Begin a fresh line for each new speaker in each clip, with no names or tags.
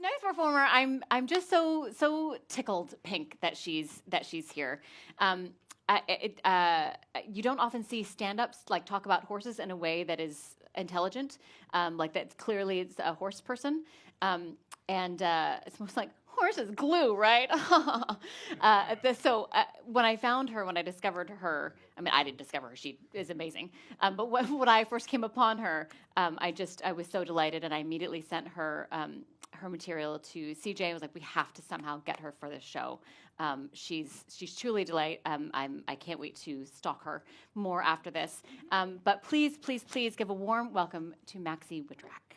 tonight's performer, I'm just so tickled pink that she's here. You don't often see stand-ups like talk about horses in a way that is intelligent, like that clearly it's a horse person, and it's most like horse is glue, right? So when I found her, when I discovered her, I mean, I didn't discover her; she is amazing. But when I first came upon her, I was so delighted, and I immediately sent her her material to CJ. I was like, we have to somehow get her for this show. She's truly a delight. I can't wait to stalk her more after this. But please give a warm welcome to Maxie Wittrak.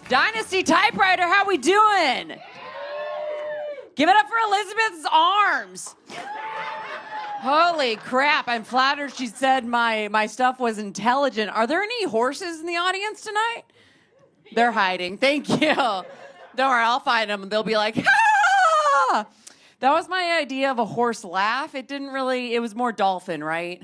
Dynasty Typewriter, how we doing? Give it up for Elizabeth's arms. Holy crap, I'm flattered she said my stuff was intelligent. Are there any horses in the audience tonight? They're hiding. Thank you. Don't worry, I'll find them. They'll be like, ah! That was my idea of a horse laugh. It was more dolphin, right?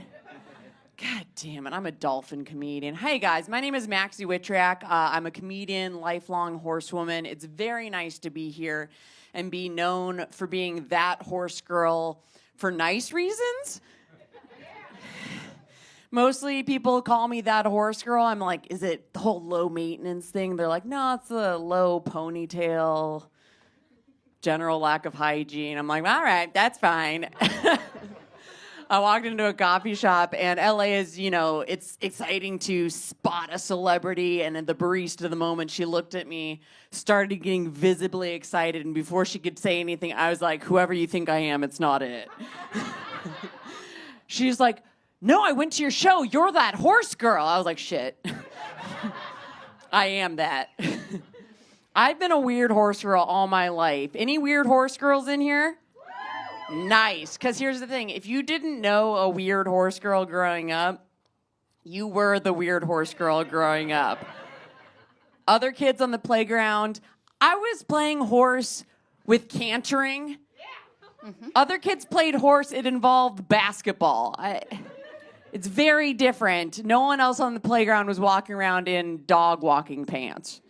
God damn it, I'm a dolphin comedian. Hey guys, my name is Maxie Wittrak. I'm a comedian, lifelong horsewoman. It's very nice to be here and be known for being that horse girl for nice reasons. Mostly people call me that horse girl. I'm like, is it the whole low maintenance thing? They're like, no, it's the low ponytail, general lack of hygiene. I'm like, all right, that's fine. I walked into a coffee shop, and LA is, it's exciting to spot a celebrity, and at the barista, the moment she looked at me, started getting visibly excited, and before she could say anything, I was like, whoever you think I am, it's not it. She's like, no, I went to your show. You're that horse girl. I was like, shit. I am that. I've been a weird horse girl all my life. Any weird horse girls in here? Nice, because here's the thing. If you didn't know a weird horse girl growing up, you were the weird horse girl growing up. Other kids on the playground, I was playing horse with cantering. Yeah. Mm-hmm. Other kids played horse, it involved basketball. It's very different. No one else on the playground was walking around in dog walking pants.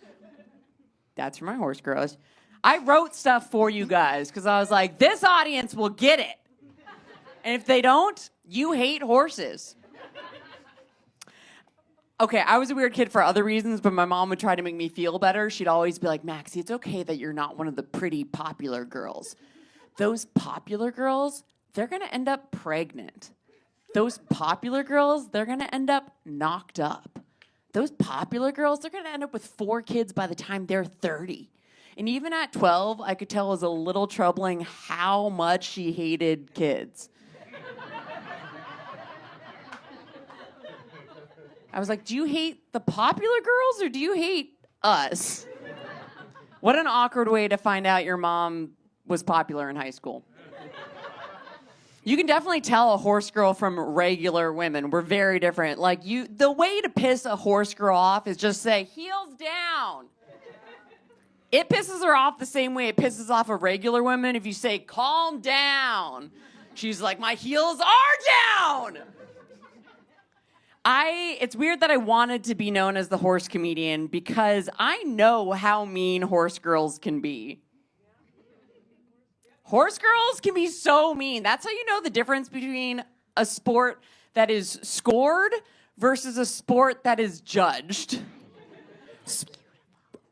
That's for my horse girls. I wrote stuff for you guys because I was like, this audience will get it. And if they don't, you hate horses. Okay, I was a weird kid for other reasons, but my mom would try to make me feel better. She'd always be like, Maxie, it's okay that you're not one of the pretty popular girls. Those popular girls, they're going to end up pregnant. Those popular girls, they're going to end up knocked up. Those popular girls, they're going to end up with 4 kids by the time they're 30. And even at 12, I could tell it was a little troubling how much she hated kids. I was like, do you hate the popular girls or do you hate us? What an awkward way to find out your mom was popular in high school. You can definitely tell a horse girl from regular women. We're very different. The way to piss a horse girl off is just say, heels down. It pisses her off the same way it pisses off a regular woman if you say, calm down. She's like, my heels are down. It's weird that I wanted to be known as the horse comedian because I know how mean horse girls can be. Horse girls can be so mean. That's how you know the difference between a sport that is scored versus a sport that is judged.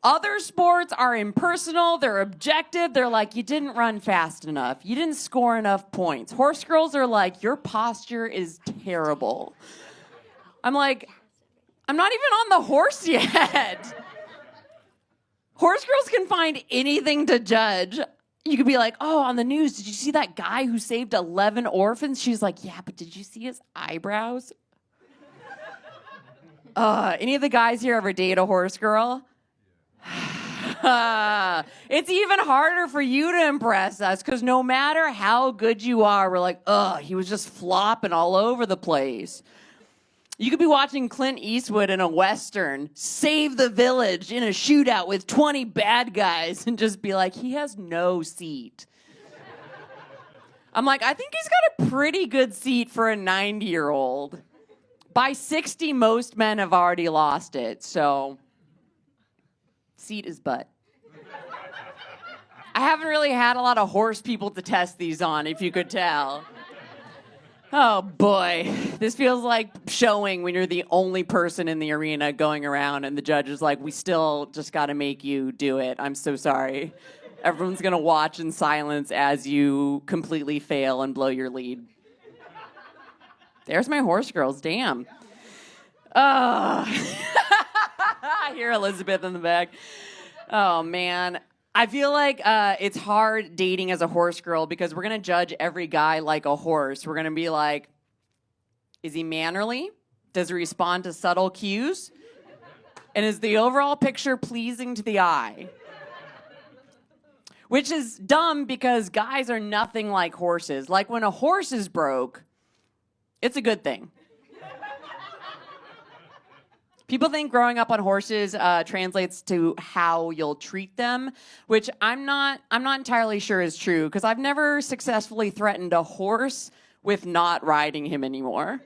Other sports are impersonal, they're objective, they're like, you didn't run fast enough, you didn't score enough points. Horse girls are like, your posture is terrible. I'm like, I'm not even on the horse yet. Horse girls can find anything to judge. You could be like, oh, on the news, did you see that guy who saved 11 orphans? She's like, yeah, but did you see his eyebrows? Any of the guys here ever date a horse girl? It's even harder for you to impress us because no matter how good you are, we're like, he was just flopping all over the place. You could be watching Clint Eastwood in a Western, save the village in a shootout with 20 bad guys and just be like, he has no seat. I'm like, I think he's got a pretty good seat for a 90-year-old. By 60, most men have already lost it, so seat is butt. I haven't really had a lot of horse people to test these on, if you could tell. Oh boy, this feels like showing when you're the only person in the arena going around and the judge is like, we still just gotta make you do it. I'm so sorry. Everyone's gonna watch in silence as you completely fail and blow your lead. There's my horse girls, damn. I hear Elizabeth in the back. Oh man. I feel like it's hard dating as a horse girl because we're going to judge every guy like a horse. We're going to be like, is he mannerly? Does he respond to subtle cues? And is the overall picture pleasing to the eye? Which is dumb because guys are nothing like horses. Like when a horse is broke, it's a good thing. People think growing up on horses translates to how you'll treat them, which I'm not entirely sure is true because I've never successfully threatened a horse with not riding him anymore.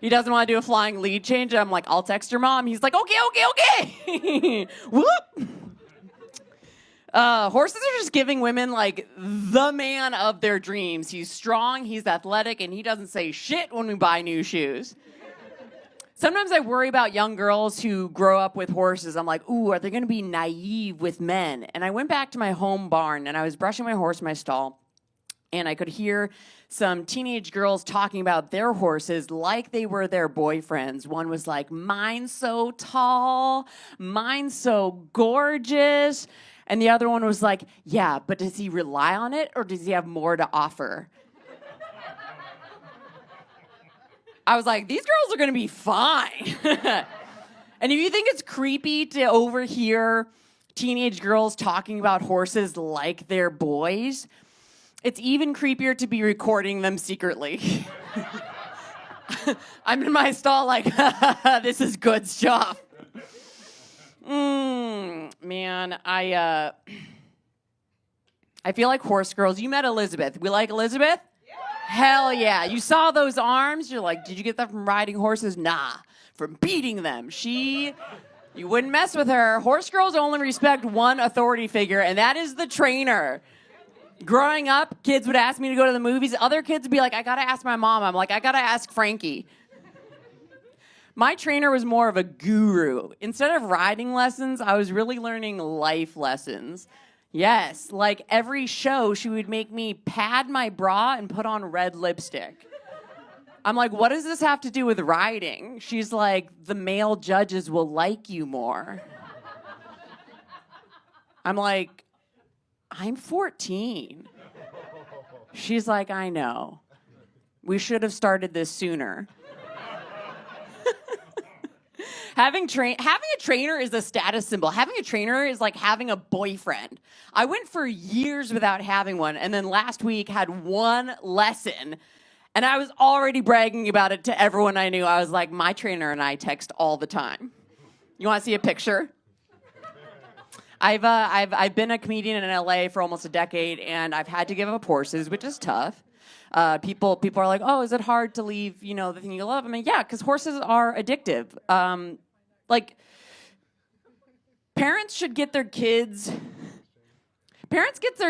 He doesn't want to do a flying lead change. I'm like, I'll text your mom. He's like, okay. Whoop. Horses are just giving women like the man of their dreams. He's strong, he's athletic, and he doesn't say shit when we buy new shoes. Sometimes I worry about young girls who grow up with horses. I'm like, ooh, are they going to be naive with men? And I went back to my home barn, and I was brushing my horse in my stall, and I could hear some teenage girls talking about their horses like they were their boyfriends. One was like, mine's so tall, mine's so gorgeous. And the other one was like, yeah, but does he rely on it, or does he have more to offer? I was like, these girls are going to be fine. And if you think it's creepy to overhear teenage girls talking about horses like they're boys, it's even creepier to be recording them secretly. I'm in my stall like, this is good stuff. Man, I feel like horse girls. You met Elizabeth. We like Elizabeth? Hell yeah. You saw those arms? You're like, did you get that from riding horses? Nah, from beating them. You wouldn't mess with her. Horse girls only respect one authority figure, and that is the trainer. Growing up, kids would ask me to go to the movies. Other kids would be like, I gotta ask my mom. I'm like, I gotta ask Frankie. My trainer was more of a guru. Instead of riding lessons, I was really learning life lessons. Yes, like every show, she would make me pad my bra and put on red lipstick. I'm like, what does this have to do with riding? She's like, the male judges will like you more. I'm like, I'm 14. She's like, I know. We should have started this sooner. Having a trainer is a status symbol. Having a trainer is like having a boyfriend. I went for years without having one, and then last week had one lesson, and I was already bragging about it to everyone I knew. I was like, my trainer and I text all the time. You want to see a picture? I've been a comedian in LA for almost a decade, and I've had to give up horses, which is tough. People are like, oh, is it hard to leave, the thing you love? I mean, yeah, because horses are addictive. Parents get their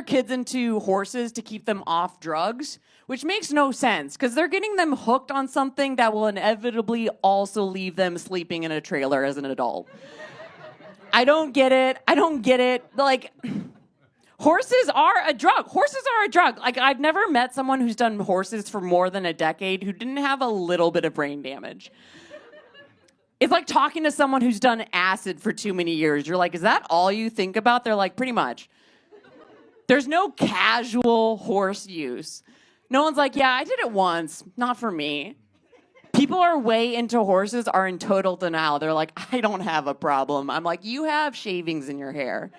kids into horses to keep them off drugs, which makes no sense because they're getting them hooked on something that will inevitably also leave them sleeping in a trailer as an adult. I don't get it. Like, horses are a drug. Like, I've never met someone who's done horses for more than a decade who didn't have a little bit of brain damage. It's like talking to someone who's done acid for too many years. You're like, is that all you think about? They're like, pretty much. There's no casual horse use. No one's like, yeah, I did it once. Not for me. People are way into horses are in total denial. They're like, I don't have a problem. I'm like, you have shavings in your hair.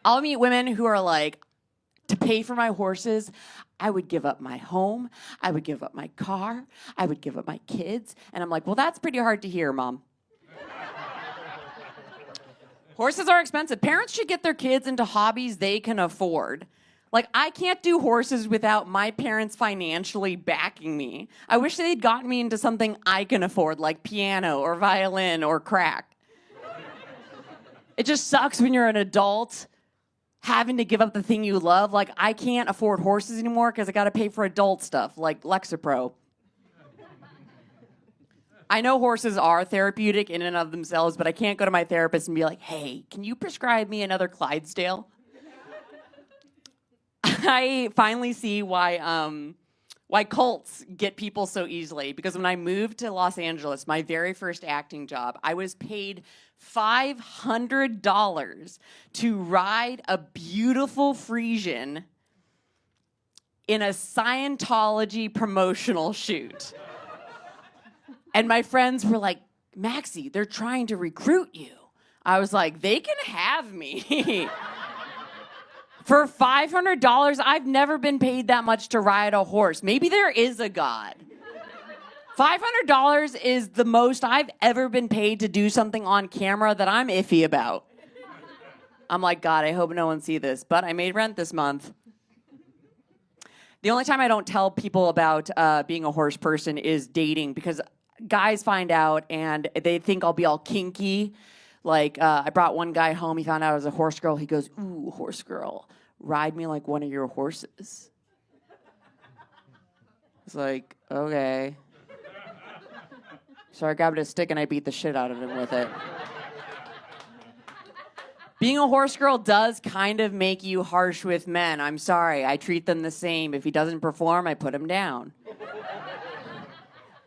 I'll meet women who are like, to pay for my horses, I would give up my home, I would give up my car, I would give up my kids. And I'm like, well, that's pretty hard to hear, Mom. Horses are expensive. Parents should get their kids into hobbies they can afford. Like, I can't do horses without my parents financially backing me. I wish they'd gotten me into something I can afford, like piano or violin or crack. It just sucks when you're an adult having to give up the thing you love. Like, I can't afford horses anymore because I got to pay for adult stuff like Lexapro. I know horses are therapeutic in and of themselves, but I can't go to my therapist and be like, hey, can you prescribe me another Clydesdale? I finally see why cults get people so easily. Because when I moved to Los Angeles, my very first acting job, I was paid $500 to ride a beautiful Frisian in a Scientology promotional shoot. And my friends were like, Maxie, they're trying to recruit you. I was like, they can have me. For $500, I've never been paid that much to ride a horse. Maybe there is a God. $500 is the most I've ever been paid to do something on camera that I'm iffy about. I'm like, God, I hope no one sees this, but I made rent this month. The only time I don't tell people about being a horse person is dating, because guys find out and they think I'll be all kinky. Like, I brought one guy home. He found out I was a horse girl. He goes, ooh, horse girl, ride me like one of your horses. It's like, okay. So I grabbed a stick and I beat the shit out of him with it. Being a horse girl does kind of make you harsh with men. I'm sorry. I treat them the same. If he doesn't perform, I put him down.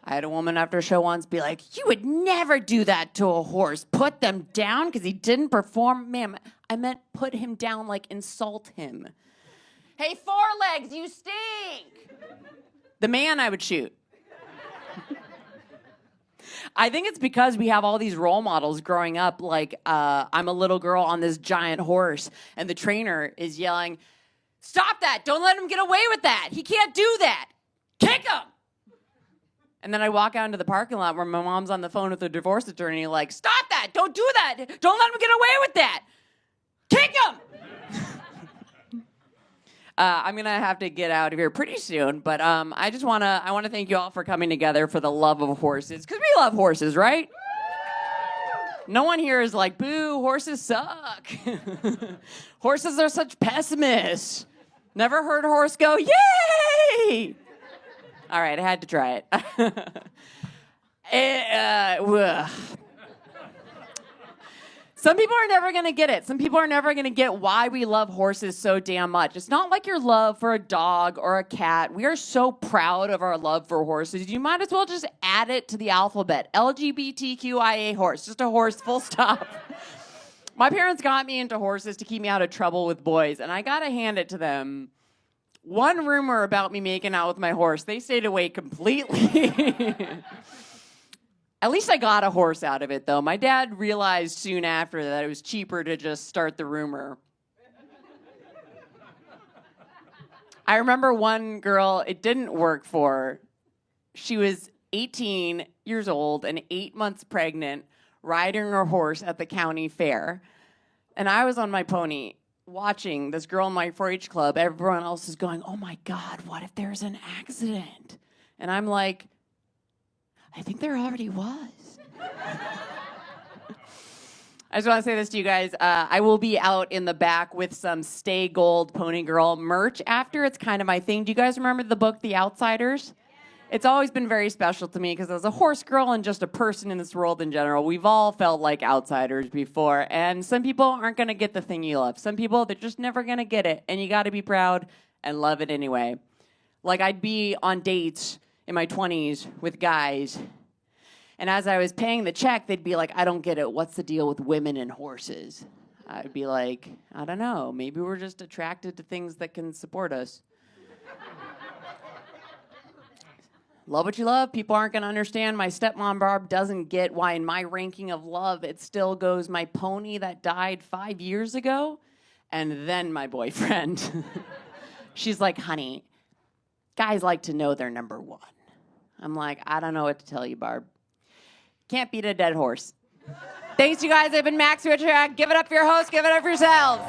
I had a woman after a show once be like, you would never do that to a horse. Put them down because he didn't perform. Ma'am, I meant put him down, like insult him. Hey, forelegs, you stink. The man I would shoot. I think it's because we have all these role models growing up. Like, I'm a little girl on this giant horse, and the trainer is yelling, stop that. Don't let him get away with that. He can't do that. Kick him. And then I walk out into the parking lot where my mom's on the phone with the divorce attorney, like, stop that. Don't do that. Don't let him get away with that. Kick him. I'm going to have to get out of here pretty soon, but I want to thank you all for coming together for the love of horses, because we love horses, right? No one here is like, boo, horses suck. Horses are such pessimists. Never heard a horse go, yay! All right, I had to try it. Some people are never going to get it. Some people are never going to get why we love horses so damn much. It's not like your love for a dog or a cat. We are so proud of our love for horses. You might as well just add it to the alphabet. LGBTQIA horse. Just a horse, full stop. My parents got me into horses to keep me out of trouble with boys, and I got to hand it to them. One rumor about me making out with my horse, they stayed away completely. At least I got a horse out of it, though. My dad realized soon after that it was cheaper to just start the rumor. I remember one girl, it didn't work for. She was 18 years old and 8 months pregnant, riding her horse at the county fair. And I was on my pony watching this girl in my 4-H club. Everyone else is going, oh my God, what if there's an accident? And I'm like, I think there already was. I just want to say this to you guys. I will be out in the back with some Stay Gold Pony Girl merch after. It's kind of my thing. Do you guys remember the book, The Outsiders? It's always been very special to me because as a horse girl and just a person in this world in general, we've all felt like outsiders before. And some people aren't going to get the thing you love. Some people, they're just never going to get it. And you got to be proud and love it anyway. Like, I'd be on dates in my 20s with guys, and as I was paying the check, they'd be like, I don't get it. What's the deal with women and horses? I'd be like, I don't know. Maybe we're just attracted to things that can support us. Love what you love. People aren't going to understand. My stepmom, Barb, doesn't get why in my ranking of love, it still goes my pony that died 5 years ago, and then my boyfriend. She's like, honey, guys like to know they're number one. I'm like, I don't know what to tell you, Barb. Can't beat a dead horse. Thanks, you guys. I've been Max Richard. Give it up for your host. Give it up for yourselves.